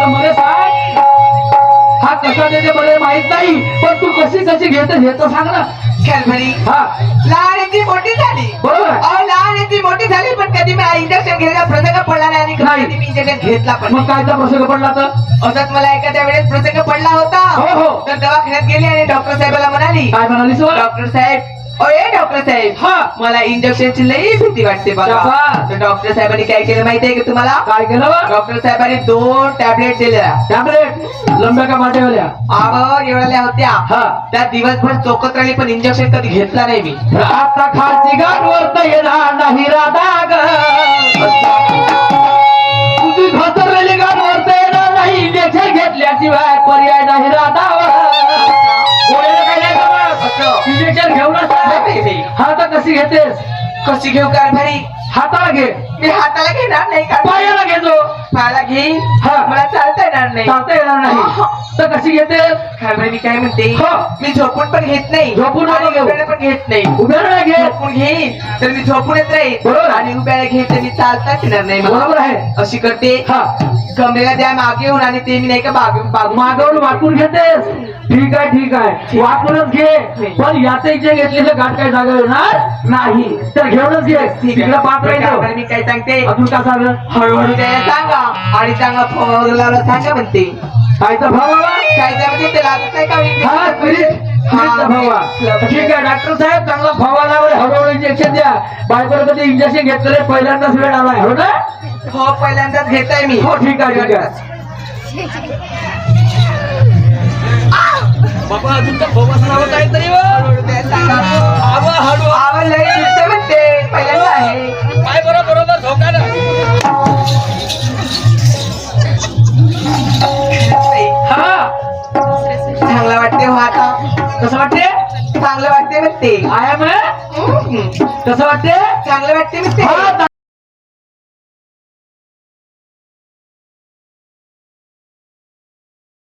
तर मला सांग हा कसा देते मला माहित नाही, पण तू कशी कशी घेते हे तर सांग ना. कॅडबरी हा लहान मोठी झाली बरोबर आहे. अहो लहान मोठी झाली पण कधी मला इंजेक्शन घ्यायचा प्रसंग पडला नाही आणि नाही. कधी मी इंजेक्शन घेतला पण मग कायचा प्रसंग पडला तर असंच मला एखाद्या वेळेस प्रसंग पडला होता. हो हो तर दवाखान्यात गेली आणि डॉक्टर साहेबाला म्हणाली, काय म्हणाली सो डॉक्टर साहेब अरे डॉक्टर साहेब हा मला इंजेक्शनची लई भीती वाटते बघा. शाबास. तर डॉक्टर साहेबांनी काय केलं माहितीये का तुम्हाला? काय केलं बा? डॉक्टर साहेबांनी 2 टॅबलेट दिल्या. टॅबलेट लंब्या का माटेवाल्या अहो एवढ्या होत्या हा त्या दिवसभर चोकत राहिली पण इंजेक्शन कधी घेतला नाही मी. आता खालची गाठ वरता येणार नाही राधा ग, तुझी घसरलेली गाठ वरता येणार नाही, इंजेक्शन घेतल्याशिवाय पर्याय नाही राधा. गोळ्याला काय नाही जमत. इंजेक्शन घेऊनच नाही. हा तर कशी घेतेस? कशी घेऊ कारभारी? हाताला घे, मी हाताला घेणार नाही का? पायाला घेतो, पायाला घेईन हा. मला चालता येणार नाही. चालता येणार नाही तर कशी घेतेस? कारभारी मी काय म्हणते हो. मी झोपून पण घेत नाही झोपून नको आणि घेऊ. उभ्याला पण घेत नाही. उभ्याला नाही घे, झोपून घेईन तर मी झोपूनच राहील बरोबर. आणि उभ्याला घेईन तर मी चालताच येणार नाही मला. बरोबर आहे. अशी करते हा कमरेला द्या मागे येऊन आणि ते मी नाही का मागवून वाकून घेतेस. ठीक आहे ठीक आहे वाकूनच घे, पण याचे जे घेतलेलं गाठ काय जागा येणार नाही तर घेऊनच घे. तिकडे पाठ राहिलं मी काय सांगते अजून का सांग हळूहळू द्यायला सांगा आणि चांगला फोन सांगा म्हणते कायचा भाव बाबा? काय म्हणजे ते लागत नाही का हा स्पिरिटचा भावा. ठीक आहे डॉक्टर साहेब चांगला फवा लावले, हळूहळू इंजेक्शन द्या. बायकोला कधी इंजेक्शन घेतलेले पहिल्यांदाच वेळ आलाय हो ना? हो पहिल्यांदाच घेताय मी. हो ठीक आहे ठीक आहे. बाबा अजून तर फवास नाव काहीतरी हळूहळू द्यायला सांगा. आवाज लई दिसते म्हणते पहिल्यांदा आहे. काय बरोबर धोका ना. हा चांगलं वाटते हो आता. कसं वाटते? चांगलं वाटते म्हणते. आय एम कसं वाटते? चांगलं वाटते म्हणते. हा